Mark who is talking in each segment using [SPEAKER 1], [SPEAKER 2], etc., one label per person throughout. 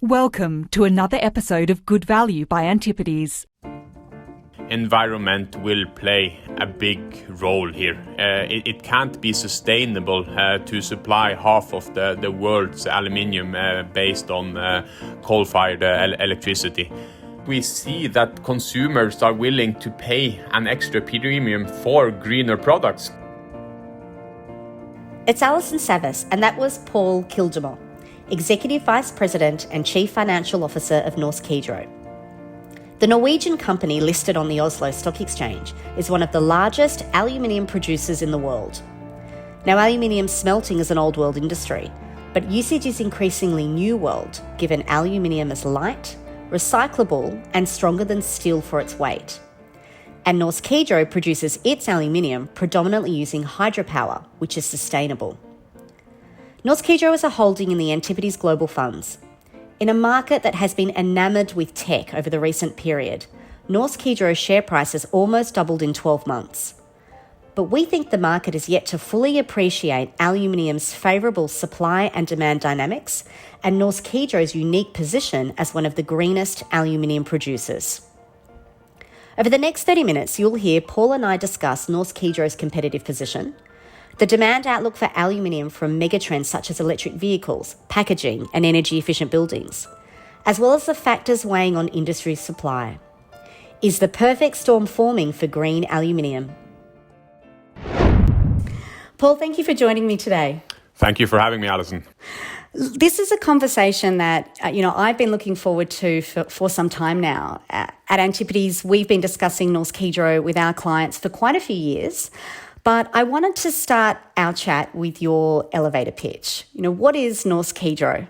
[SPEAKER 1] Welcome to another episode of Good Value by Antipodes.
[SPEAKER 2] Environment will play a big role here. It can't be sustainable to supply half of the world's aluminium based on coal-fired electricity. We see that consumers are willing to pay an extra premium for greener products.
[SPEAKER 3] It's Alison Savas, and that was Paul Kildemo, Executive Vice President and Chief Financial Officer of Norsk Hydro. The Norwegian company listed on the Oslo Stock Exchange is one of the largest aluminium producers in the world. Now, aluminium smelting is an old world industry, but usage is increasingly new world, given aluminium is light, recyclable, and stronger than steel for its weight. And Norsk Hydro produces its aluminium predominantly using hydropower, which is sustainable. Norsk Hydro is a holding in the Antipodes global funds. In a market that has been enamoured with tech over the recent period, Norsk Hydro's share price has almost doubled in 12 months. But we think the market is yet to fully appreciate aluminium's favourable supply and demand dynamics and Norsk Hydro's unique position as one of the greenest aluminium producers. Over the next 30 minutes, you'll hear Paul and I discuss Norsk Hydro's competitive position, the demand outlook for aluminium from megatrends such as electric vehicles, packaging, and energy-efficient buildings, as well as the factors weighing on industry supply. Is the perfect storm forming for green aluminium? Paul, thank you for joining me today.
[SPEAKER 2] Thank you for having me, Alison.
[SPEAKER 3] This is a conversation that, I've been looking forward to for some time now. At Antipodes, we've been discussing Norsk Hydro with our clients for quite a few years. But I wanted to start our chat with your elevator pitch. What is Norsk Hydro?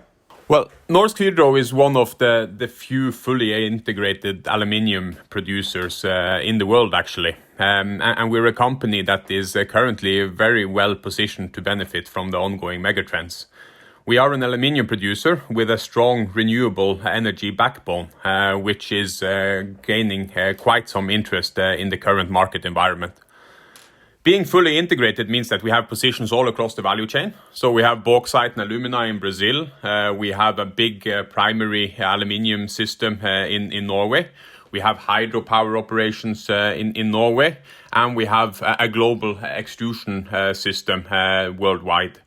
[SPEAKER 2] Well, Norsk Hydro is one of the few fully integrated aluminium producers in the world, actually. And we're a company that is currently very well positioned to benefit from the ongoing megatrends. We are an aluminium producer with a strong renewable energy backbone, which is gaining quite some interest in the current market environment. Being fully integrated means that we have positions all across the value chain. So we have bauxite and alumina in Brazil. We have a big primary aluminium system in Norway. We have hydropower operations in Norway. And we have a global extrusion system worldwide.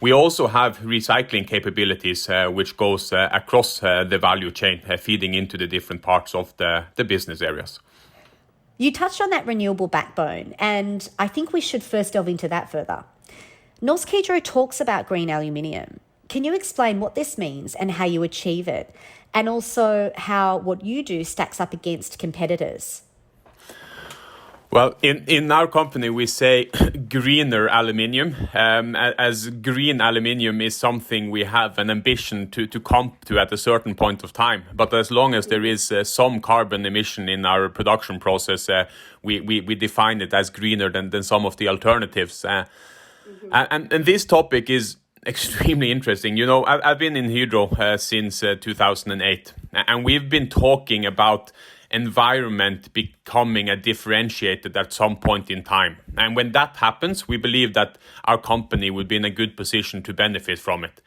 [SPEAKER 2] We also have recycling capabilities, which goes across the value chain, feeding into the different parts of the business areas.
[SPEAKER 3] You touched on that renewable backbone, and I think we should first delve into that further. Norsk Hydro talks about green aluminium. Can you explain what this means and how you achieve it, and also how what you do stacks up against competitors?
[SPEAKER 2] Well, in our company, we say greener aluminium, as green aluminium is something we have an ambition to come to at a certain point of time. But as long as there is some carbon emission in our production process, we define it as greener than some of the alternatives. And this topic is extremely interesting. I've been in Hydro since 2008, and we've been talking about environment becoming a differentiator at some point in time. And when that happens, we believe that our company would be in a good position to benefit from it.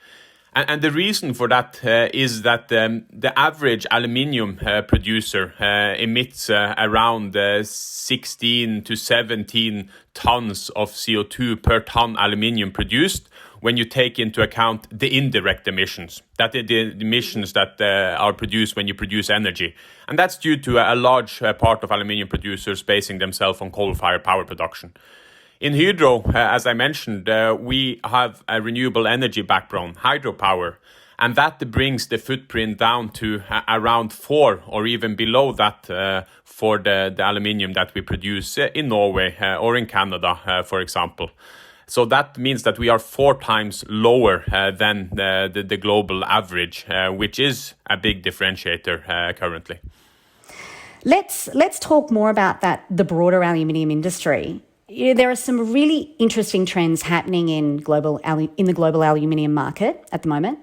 [SPEAKER 2] And the reason for that is that the average aluminium producer emits around 16 to 17 tons of CO2 per ton aluminium produced, when you take into account the indirect emissions, that are the emissions that are produced when you produce energy. And that's due to a large part of aluminium producers basing themselves on coal-fired power production. In Hydro, as I mentioned, we have a renewable energy backbone, hydropower, and that brings the footprint down to around 4 or even below that for the aluminium that we produce in Norway or in Canada, for example. So that means that we are 4 times lower than the global average, which is a big differentiator currently.
[SPEAKER 3] Let's talk more about the broader aluminium industry. There are some really interesting trends happening in the global aluminium market at the moment.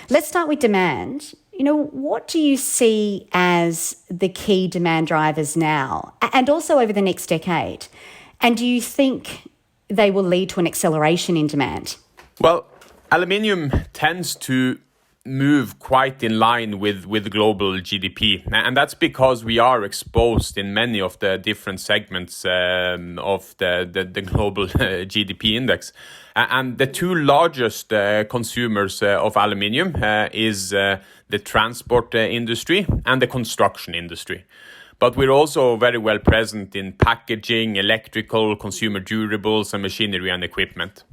[SPEAKER 3] Let's start with demand. What do you see as the key demand drivers now and also over the next decade? And do you think they will lead to an acceleration in demand?
[SPEAKER 2] Well, aluminium tends to move quite in line with global GDP. And that's because we are exposed in many of the different segments of the global GDP index. And the two largest consumers of aluminium is the transport industry and the construction industry. But we're also very well present in packaging, electrical, consumer durables, and machinery and equipment.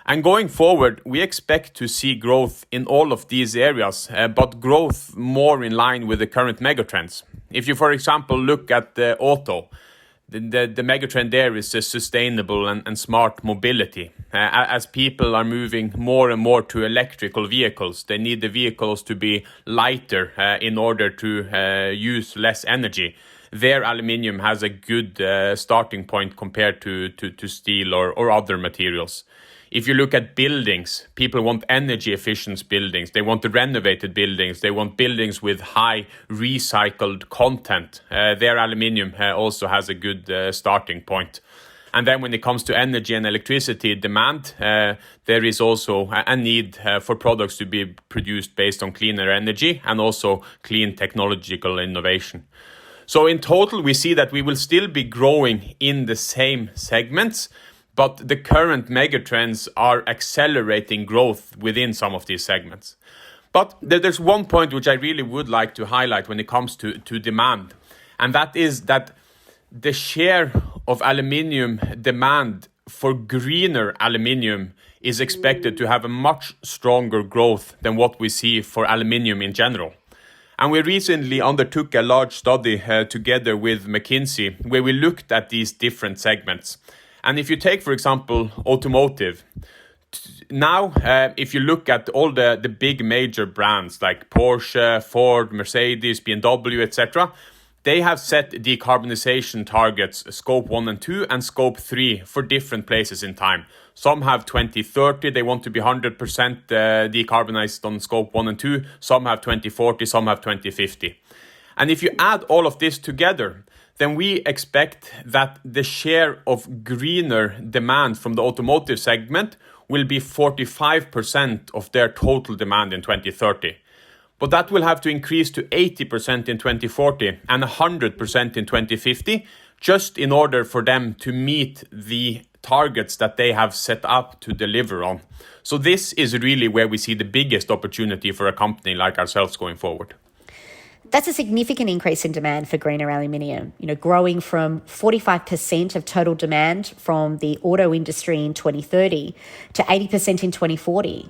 [SPEAKER 2] And going forward, we expect to see growth in all of these areas, but growth more in line with the current megatrends. If you, for example, look at the auto, the megatrend there is a sustainable and smart mobility. As people are moving more and more to electrical vehicles, they need the vehicles to be lighter in order to use less energy. There, aluminium has a good starting point compared to steel or other materials. If you look at buildings, people want energy efficient buildings. They want the renovated buildings. They want buildings with high recycled content. Their aluminium also has a good starting point. And then when it comes to energy and electricity demand, there is also a need for products to be produced based on cleaner energy and also clean technological innovation. So in total, we see that we will still be growing in the same segments, but the current megatrends are accelerating growth within some of these segments. But there's one point which I really would like to highlight when it comes to demand, and that is that the share of aluminium demand for greener aluminium is expected to have a much stronger growth than what we see for aluminium in general. And we recently undertook a large study together with McKinsey where we looked at these different segments. And if you take, for example, automotive, now if you look at all the big major brands like Porsche, Ford, Mercedes, BMW, etc., they have set decarbonization targets, scope 1 and 2 and scope 3 for different places in time. Some have 2030, they want to be 100% decarbonized on scope 1 and 2. Some have 2040, some have 2050. And if you add all of this together, then we expect that the share of greener demand from the automotive segment will be 45% of their total demand in 2030. But that will have to increase to 80% in 2040 and 100% in 2050, just in order for them to meet the targets that they have set up to deliver on. So this is really where we see the biggest opportunity for a company like ourselves going forward.
[SPEAKER 3] That's a significant increase in demand for greener aluminium, growing from 45% of total demand from the auto industry in 2030 to 80% in 2040.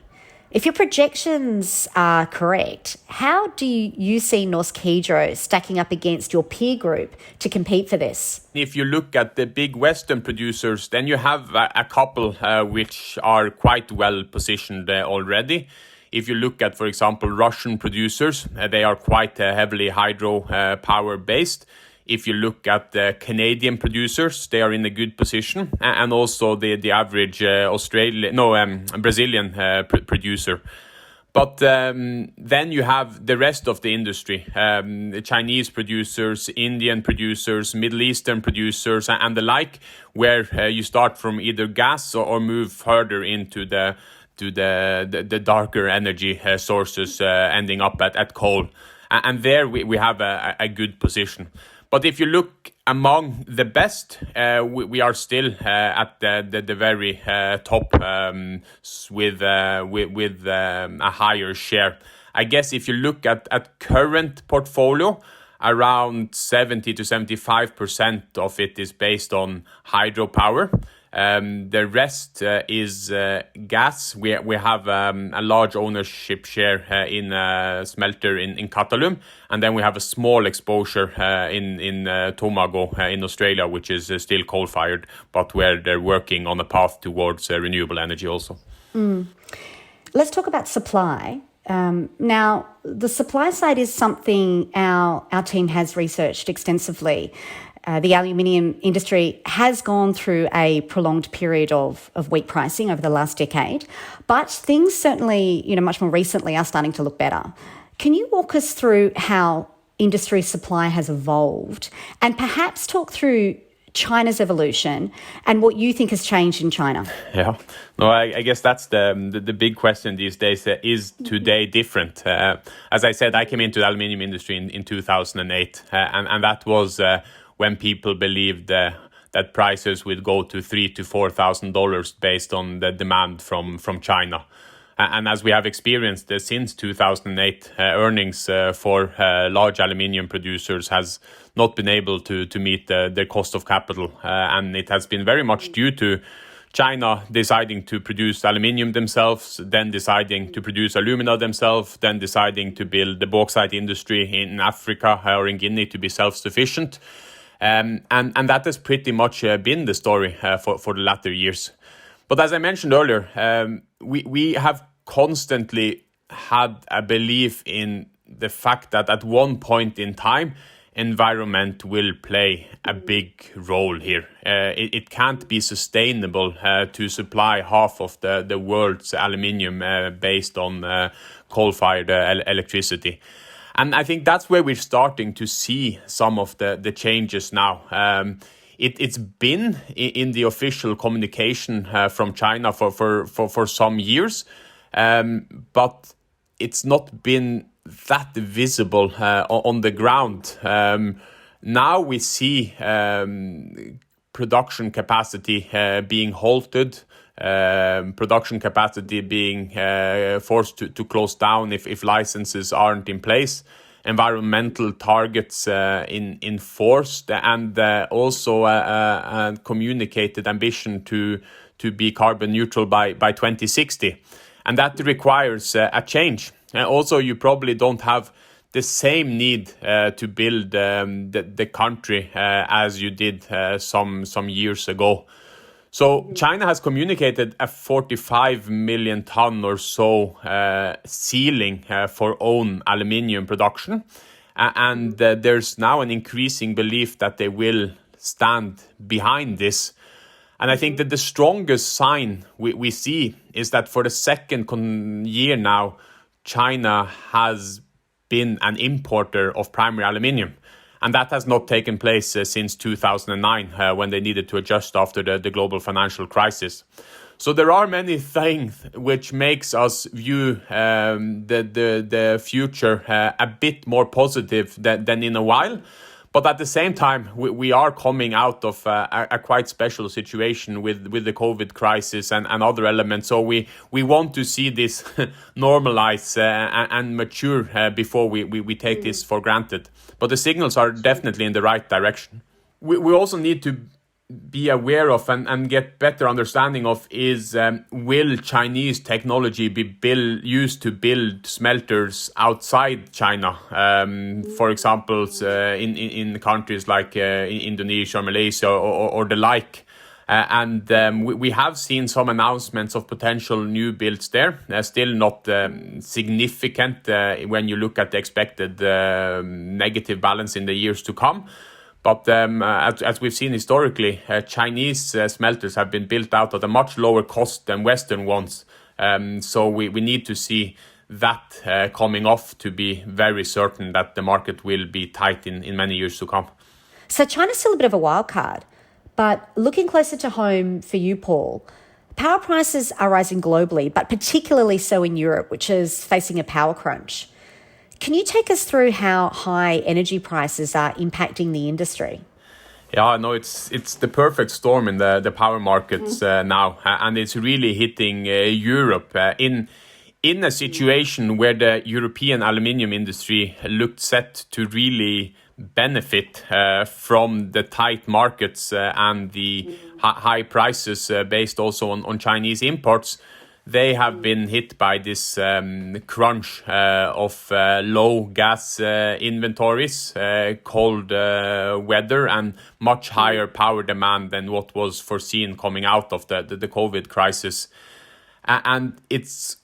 [SPEAKER 3] If your projections are correct, how do you see Norsk Hydro stacking up against your peer group to compete for this?
[SPEAKER 2] If you look at the big Western producers, then you have a couple which are quite well positioned already. If you look at, for example, Russian producers, they are quite heavily hydro power based. If you look at the Canadian producers, they are in a good position, and also the average Brazilian producer. But then you have the rest of the industry, the Chinese producers, Indian producers, Middle Eastern producers, and the like, where you start from either gas or move further into the darker energy sources, ending up at coal. And there we have a good position. But if you look among the best, we are still at the very top with a higher share. I guess if you look at current portfolio, around 70 to 75% of it is based on hydropower. The rest is gas. We have a large ownership share in a smelter in Qatalum, and then we have a small exposure in Tomago in Australia, which is still coal-fired, but where they're working on a path towards renewable energy also.
[SPEAKER 3] Let's talk about supply. Now, the supply side is something our team has researched extensively. The aluminium industry has gone through a prolonged period of weak pricing over the last decade, but things certainly, much more recently are starting to look better. Can you walk us through how industry supply has evolved and perhaps talk through China's evolution and what you think has changed in China?
[SPEAKER 2] Yeah, no, I guess that's the big question these days. Is today different? As I said, I came into the aluminium industry in 2008, and that was when people believed that prices would go to $3,000 to $4,000 based on the demand from China. And as we have experienced since 2008, earnings for large aluminium producers has not been able to meet their cost of capital. And it has been very much due to China deciding to produce aluminium themselves, then deciding to produce alumina themselves, then deciding to build the bauxite industry in Africa or in Guinea to be self-sufficient. And that has pretty much been the story for the latter years. But as I mentioned earlier, we have constantly had a belief in the fact that at one point in time, environment will play a big role here. It can't be sustainable to supply half of the world's aluminium based on coal-fired electricity. And I think that's where we're starting to see some of the changes now. It's been in the official communication from China for some years, but it's not been that visible on the ground. Now we see production capacity being halted, production capacity being forced to close down if licenses aren't in place, environmental targets enforced, and also a communicated ambition to be carbon neutral by 2060. And that requires a change. Also, you probably don't have the same need to build the country as you did some years ago. So China has communicated a 45 million ton or so ceiling for own aluminium production. And there's now an increasing belief that they will stand behind this. And I think that the strongest sign we see is that for the second year now, China has been an importer of primary aluminium. And that has not taken place since 2009, when they needed to adjust after the global financial crisis. So there are many things which makes us view the future a bit more positive than in a while. But at the same time, we are coming out of a quite special situation with the COVID crisis and other elements. So we want to see this normalize and mature before we take this for granted. But the signals are definitely in the right direction. We also need to be aware of and get better understanding of is will Chinese technology be used to build smelters outside China, for example in countries like Indonesia, Malaysia or the like. And we have seen some announcements of potential new builds there, still not significant when you look at the expected negative balance in the years to come. But as we've seen historically, Chinese smelters have been built out at a much lower cost than Western ones. So we need to see that coming off to be very certain that the market will be tight in many years to come.
[SPEAKER 3] So China's still a bit of a wild card. But looking closer to home for you, Paul, power prices are rising globally, but particularly so in Europe, which is facing a power crunch. Can you take us through how high energy prices are impacting the industry?
[SPEAKER 2] Yeah, no, it's the perfect storm in the power markets now, and it's really hitting Europe in a situation where the European aluminium industry looked set to really benefit from the tight markets and the high prices based also on Chinese imports. They have been hit by this crunch of low gas inventories, cold weather, and much higher power demand than what was foreseen coming out of the COVID crisis. And it's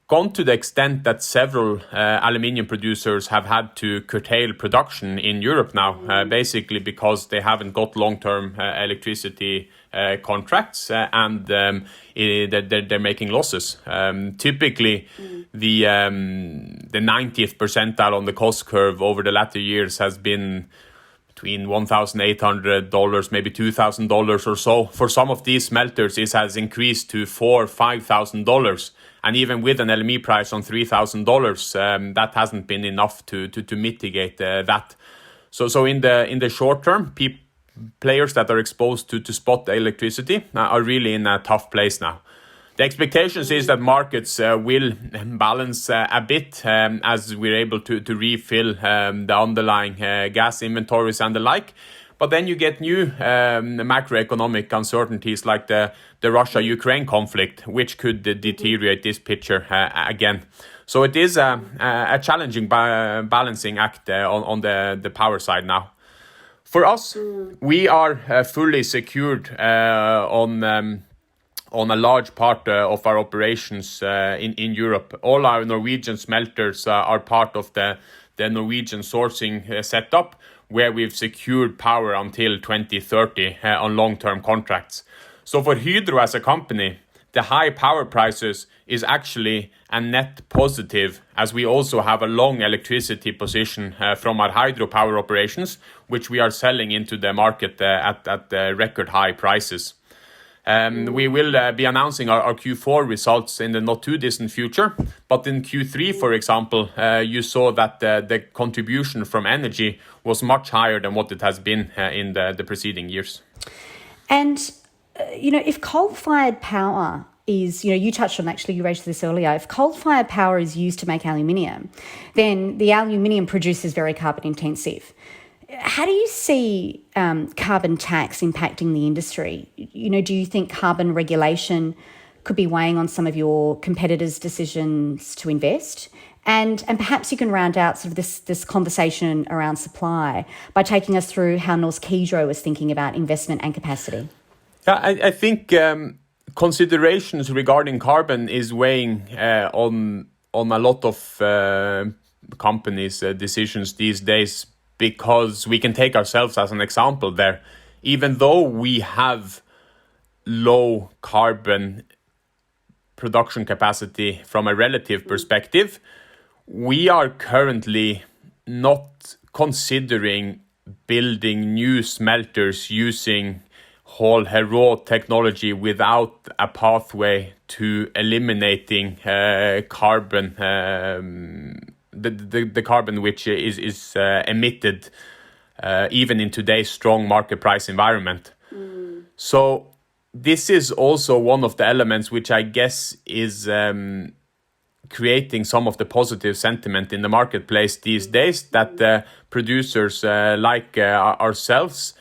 [SPEAKER 2] gone to the extent that several aluminium producers have had to curtail production in Europe now, basically because they haven't got long-term electricity contracts and they're making losses. Typically, the 90th percentile on the cost curve over the latter years has been between $1,800, maybe $2,000 or so. For some of these smelters, it has increased to $4,000, $5,000. And even with an LME price on $3,000, that hasn't been enough to mitigate that. So in the short term, players that are exposed to spot electricity are really in a tough place now. The expectations is that markets will balance a bit as we're able to refill the underlying gas inventories and the like. But then you get new macroeconomic uncertainties like the Russia-Ukraine conflict, which could deteriorate this picture again. So it is a challenging balancing act on the power side now. For us, we are fully secured on a large part of our operations in Europe. All our Norwegian smelters are part of the Norwegian sourcing setup, where we've secured power until 2030 on long-term contracts. So for Hydro as a company, the high power prices is actually a net positive, as we also have a long electricity position from our hydropower operations, which we are selling into the market at record high prices. We will be announcing our Q4 results in the not too distant future. But in Q3, for example, you saw that the contribution from energy was much higher than what it has been in the preceding years.
[SPEAKER 3] And, if coal-fired power is, you touched on, actually, you raised this earlier, if coal-fired power is used to make aluminium, then the aluminium produced is very carbon intensive. How do you see carbon tax impacting the industry? Do you think carbon regulation could be weighing on some of your competitors' decisions to invest? And perhaps you can round out sort of this conversation around supply by taking us through how Norsk Hydro is thinking about investment and capacity.
[SPEAKER 2] Yeah, I think considerations regarding carbon is weighing on a lot of companies' decisions these days, because we can take ourselves as an example there. Even though we have low carbon production capacity from a relative perspective, we are currently not considering building new smelters using Norsk Hydro technology without a pathway to eliminating carbon, the carbon which is emitted even in today's strong market price environment. So this is also one of the elements which I guess is creating some of the positive sentiment in the marketplace these days, that producers like ourselves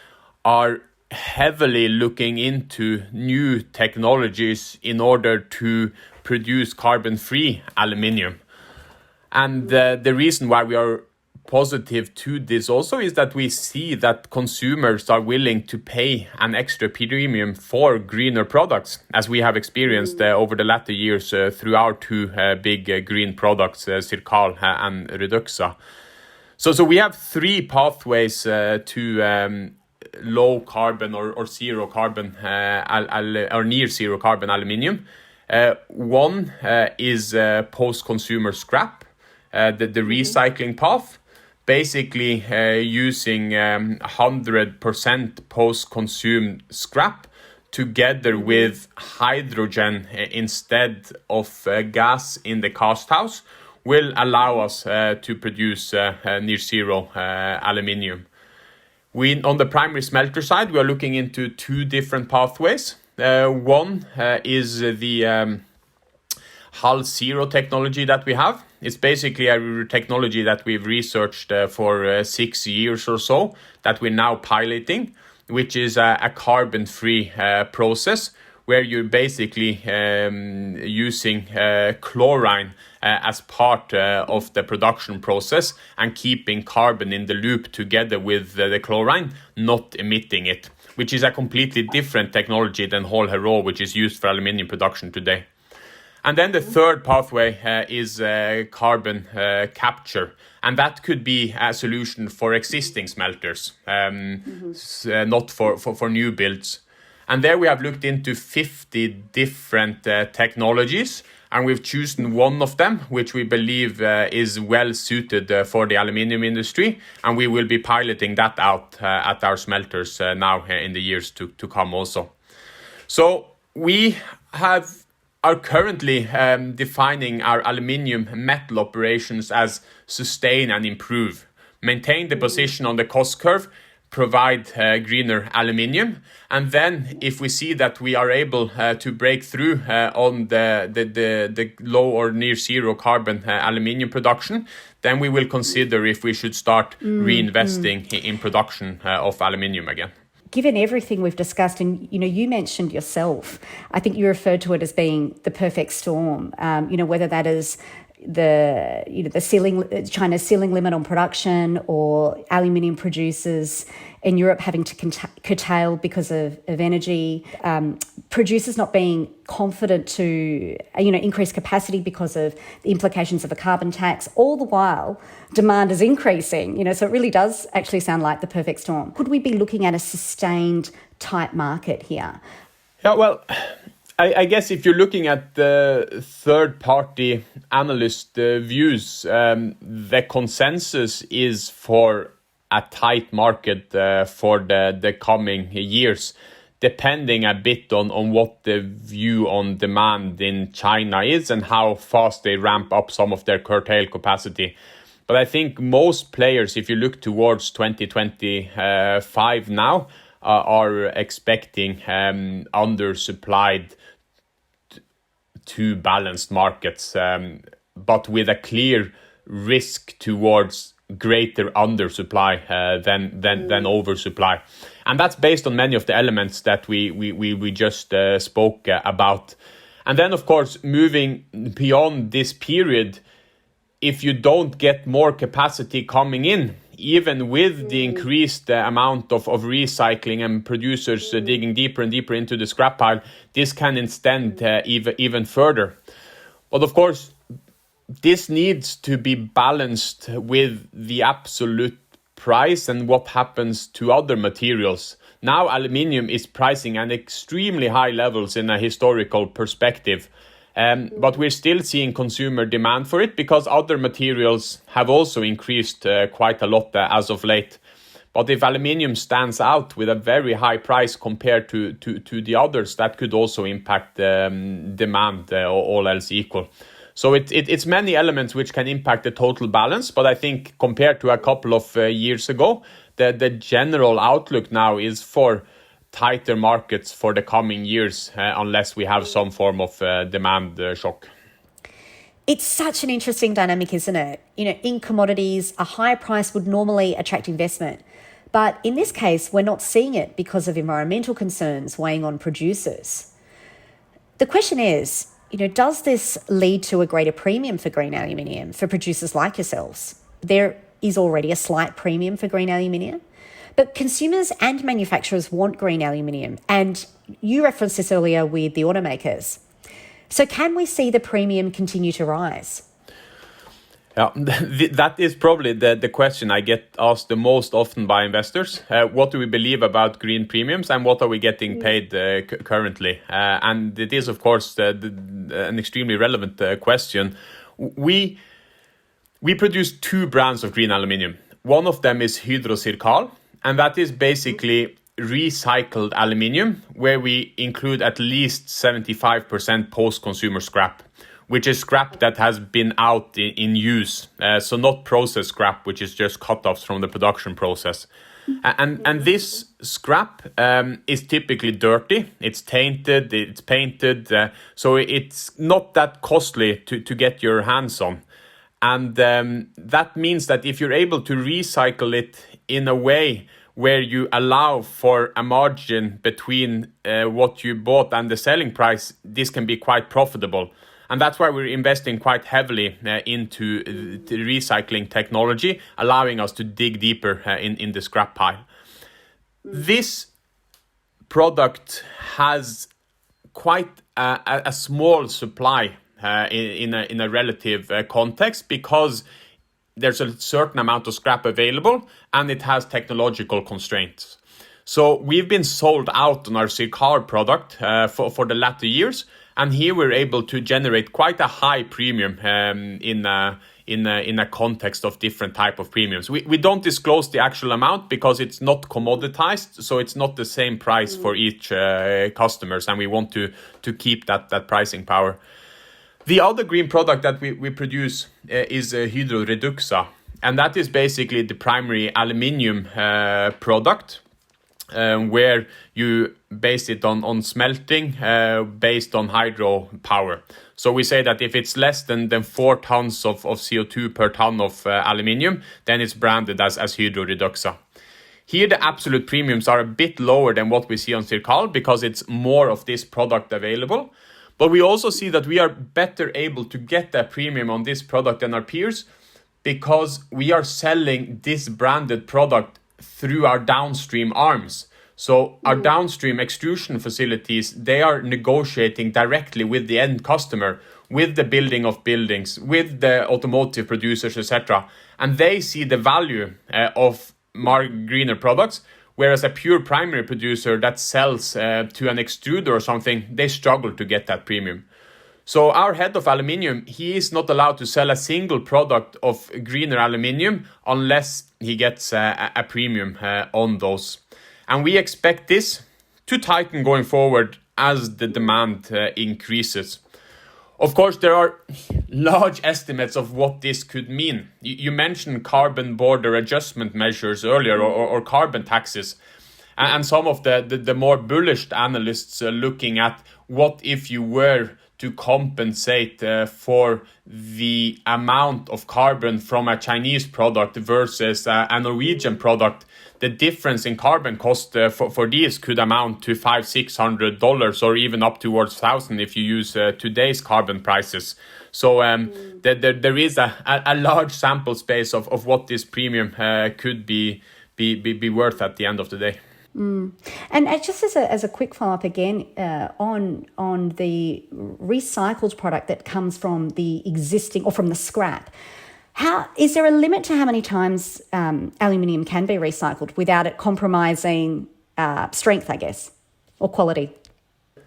[SPEAKER 2] are heavily looking into new technologies in order to produce carbon-free aluminium. And the reason why we are positive to this also is that we see that consumers are willing to pay an extra premium for greener products, as we have experienced over the latter years through our two big green products, Circal and Reduxa. So we have three pathways to low carbon or zero carbon or near zero carbon aluminium. One is post-consumer scrap, the recycling path, basically using 100% post-consumed scrap together with hydrogen instead of gas in the cast house, will allow us to produce near zero aluminium. On the primary smelter side, we are looking into two different pathways. One is the Hull Zero technology that we have. It's basically a technology that we've researched for 6 years or so, that we're now piloting, which is a carbon-free process where you're basically using chlorine as part of the production process and keeping carbon in the loop together with the chlorine, not emitting it, which is a completely different technology than Norsk Hydro, which is used for aluminium production today. And then the third pathway is carbon capture. And that could be a solution for existing smelters, not for new builds. And there we have looked into 50 different technologies. And we've chosen one of them, which we believe is well suited for the aluminium industry. And we will be piloting that out at our smelters now in the years to come also. So we are currently defining our aluminium metal operations as sustain and improve, maintain the position on the cost curve, provide greener aluminium, and then if we see that we are able to break through on the low or near zero carbon aluminium production, then we will consider if we should start reinvesting in production of aluminium again.
[SPEAKER 3] Given everything we've discussed, and you mentioned yourself, I think you referred to it as being the perfect storm. Whether that is China's ceiling limit on production, or aluminium producers in Europe having to curtail because of energy, producers not being confident to increase capacity because of the implications of a carbon tax. All the while, demand is increasing. So it really does actually sound like the perfect storm. Could we be looking at a sustained tight market here?
[SPEAKER 2] Yeah, well, I guess if you're looking at the third-party analyst views, the consensus is for a tight market for the coming years, depending a bit on what the view on demand in China is and how fast they ramp up some of their curtail capacity. But I think most players, if you look towards 2025 now, are expecting undersupplied to balanced markets, but with a clear risk towards greater undersupply than oversupply. And that's based on many of the elements that we just spoke about. And then, of course, moving beyond this period, if you don't get more capacity coming in, even with the increased amount of recycling and producers digging deeper and deeper into the scrap pile, this can extend even further. But of course, this needs to be balanced with the absolute price and what happens to other materials. Now, aluminium is pricing at extremely high levels in a historical perspective. But we're still seeing consumer demand for it because other materials have also increased quite a lot as of late. But if aluminium stands out with a very high price compared to the others, that could also impact demand, all else equal. So it's many elements which can impact the total balance. But I think compared to a couple of years ago, the general outlook now is for tighter markets for the coming years, unless we have some form of demand shock.
[SPEAKER 3] It's such an interesting dynamic, isn't it? In commodities, a higher price would normally attract investment. But in this case, we're not seeing it because of environmental concerns weighing on producers. The question is, does this lead to a greater premium for green aluminium for producers like yourselves? There is already a slight premium for green aluminium. But consumers and manufacturers want green aluminium, and you referenced this earlier with the automakers. So can we see the premium continue to rise?
[SPEAKER 2] Yeah, that is probably the question I get asked the most often by investors. What do we believe about green premiums and what are we getting paid currently? And it is, of course, an extremely relevant question. We produce two brands of green aluminium. One of them is Hydro Circal, and that is basically recycled aluminium, where we include at least 75% post-consumer scrap, which is scrap that has been out in use. So not processed scrap, which is just cut-offs from the production process. And this scrap is typically dirty, it's tainted, it's painted, so it's not that costly to get your hands on. And that means that if you're able to recycle it in a way where you allow for a margin between what you bought and the selling price, this can be quite profitable. And that's why we're investing quite heavily into the recycling technology, allowing us to dig deeper in the scrap pile. This product has quite a small supply in a relative context because there's a certain amount of scrap available and it has technological constraints. So we've been sold out on our Circar product for the latter years, And here we're able to generate quite a high premium in a context of different type of premiums. We don't disclose the actual amount because it's not commoditized, so it's not the same price for each customers, and we want to keep that pricing power. The other green product that we produce is Hydro Reduxa, and that is basically the primary aluminium product, where you base it on smelting based on hydropower. So we say that if it's less than 4 tons of CO2 per ton of aluminium, then it's branded as Hydro Reduxa. Here the absolute premiums are a bit lower than what we see on Circal because it's more of this product available. But we also see that we are better able to get that premium on this product than our peers because we are selling this branded product through our downstream arms. So our downstream extrusion facilities, they are negotiating directly with the end customer, with the building of buildings, with the automotive producers, etc. And they see the value of more greener products. Whereas a pure primary producer that sells to an extruder or something, they struggle to get that premium. So our head of aluminium, he is not allowed to sell a single product of greener aluminium unless he gets a premium on those. And we expect this to tighten going forward as the demand increases. Of course, there are large estimates of what this could mean. You mentioned carbon border adjustment measures earlier, or carbon taxes. And some of the more bullish analysts are looking at what if you were to compensate for the amount of carbon from a Chinese product versus a Norwegian product. The difference in carbon cost for these could amount to $500-600 or even up towards $1,000 if you use today's carbon prices. So there is a large sample space of what this premium could be worth at the end of the day.
[SPEAKER 3] And just as a quick follow-up again on the recycled product that comes from the existing or from the scrap, is there a limit to how many times aluminium can be recycled without it compromising strength, I guess, or quality?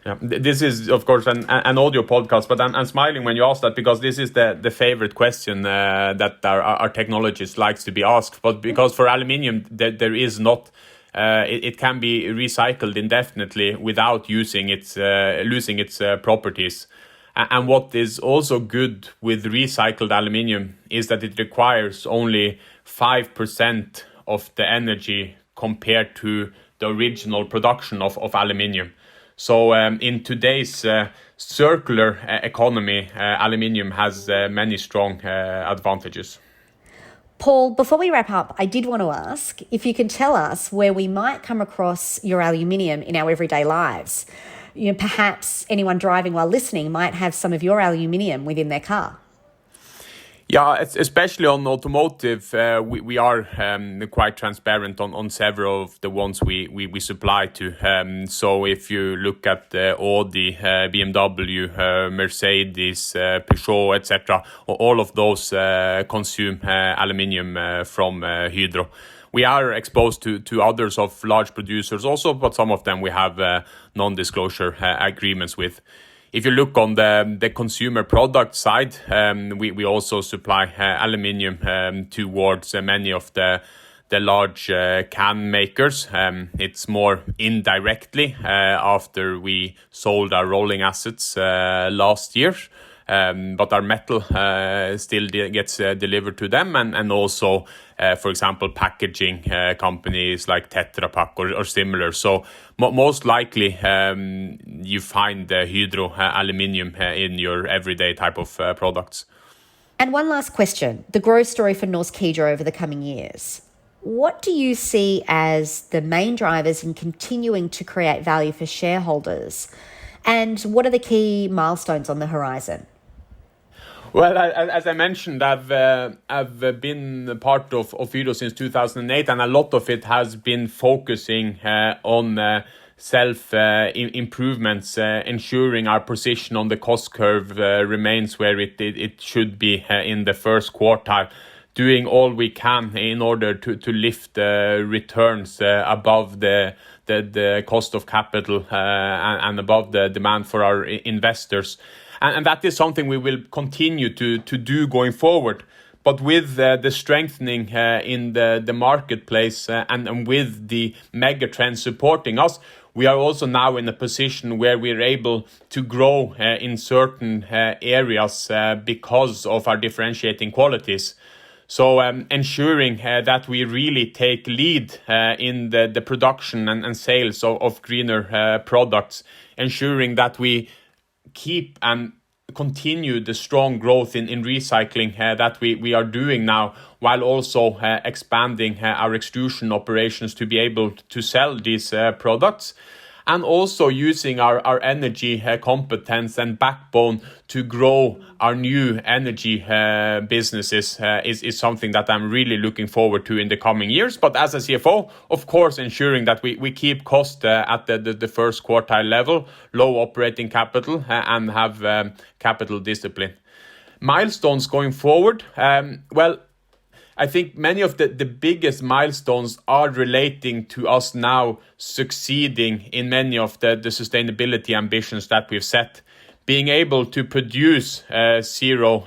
[SPEAKER 2] Yeah, this is, of course, an audio podcast, but I'm smiling when you ask that because this is the favorite question that our technologist likes to be asked. But because for aluminium, there is not... It can be recycled indefinitely without losing its properties. And what is also good with recycled aluminium is that it requires only 5% of the energy compared to the original production of aluminium. So in today's circular economy, aluminium has many strong advantages.
[SPEAKER 3] Paul, before we wrap up, I did want to ask if you can tell us where we might come across your aluminium in our everyday lives. You know, perhaps anyone driving while listening might have some of your aluminium within their car.
[SPEAKER 2] Yeah, especially on automotive, we are quite transparent on several of the ones we supply to. So if you look at Audi, BMW, Mercedes, Peugeot, etc., all of those consume aluminium from Hydro. We are exposed to others of large producers also, but some of them we have non-disclosure agreements with. If you look on the consumer product side, we also supply aluminium towards many of the large can makers. It's more indirectly after we sold our rolling assets last year. But our metal still gets delivered to them, and also, for example, packaging companies like Tetra Pak or similar. So most likely you find Hydro aluminium in your everyday type of products.
[SPEAKER 3] And one last question, the growth story for Norsk Hydro over the coming years. What do you see as the main drivers in continuing to create value for shareholders? And what are the key milestones on the horizon?
[SPEAKER 2] Well, as I mentioned, I've been part of Hydro since 2008, and a lot of it has been focusing on self-improvements, ensuring our position on the cost curve remains where it should be in the first quartile, doing all we can in order to lift the returns above the cost of capital and above the demand for our investors. And that is something we will continue to do going forward. But with the strengthening in the marketplace and with the mega trends supporting us, we are also now in a position where we are able to grow in certain areas because of our differentiating qualities. So ensuring that we really take lead in the production and sales of greener products, ensuring that we keep and continue the strong growth in recycling that we are doing now, while also expanding our extrusion operations to be able to sell these products. And also using our energy competence and backbone to grow our new energy businesses is something that I'm really looking forward to in the coming years. But as a CFO, of course, ensuring that we keep cost at the first quartile level, low operating capital, and have capital discipline. Milestones going forward, I think many of the biggest milestones are relating to us now succeeding in many of the sustainability ambitions that we've set. Being able to produce zero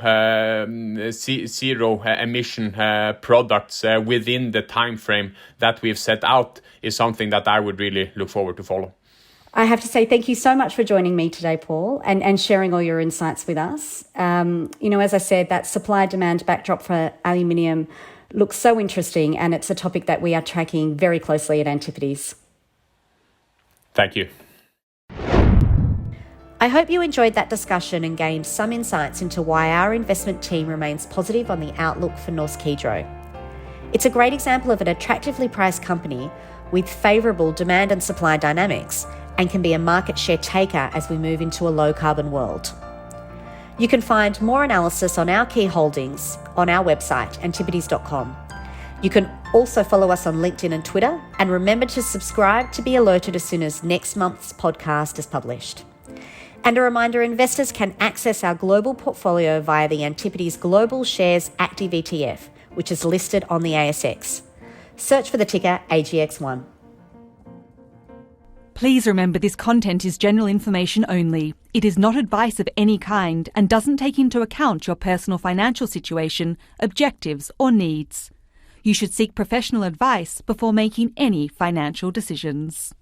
[SPEAKER 2] emission products within the time frame that we've set out is something that I would really look forward to follow.
[SPEAKER 3] I have to say thank you so much for joining me today, Paul, and sharing all your insights with us. As I said, that supply-demand backdrop for aluminium looks so interesting, and it's a topic that we are tracking very closely at Antipodes.
[SPEAKER 2] Thank you.
[SPEAKER 3] I hope you enjoyed that discussion and gained some insights into why our investment team remains positive on the outlook for Norsk Hydro. It's a great example of an attractively priced company with favourable demand and supply dynamics, and can be a market share taker as we move into a low-carbon world. You can find more analysis on our key holdings on our website, antipodes.com. You can also follow us on LinkedIn and Twitter, and remember to subscribe to be alerted as soon as next month's podcast is published. And a reminder, investors can access our global portfolio via the Antipodes Global Shares Active ETF, which is listed on the ASX. Search for the ticker AGX1.
[SPEAKER 1] Please remember this content is general information only. It is not advice of any kind and doesn't take into account your personal financial situation, objectives or needs. You should seek professional advice before making any financial decisions.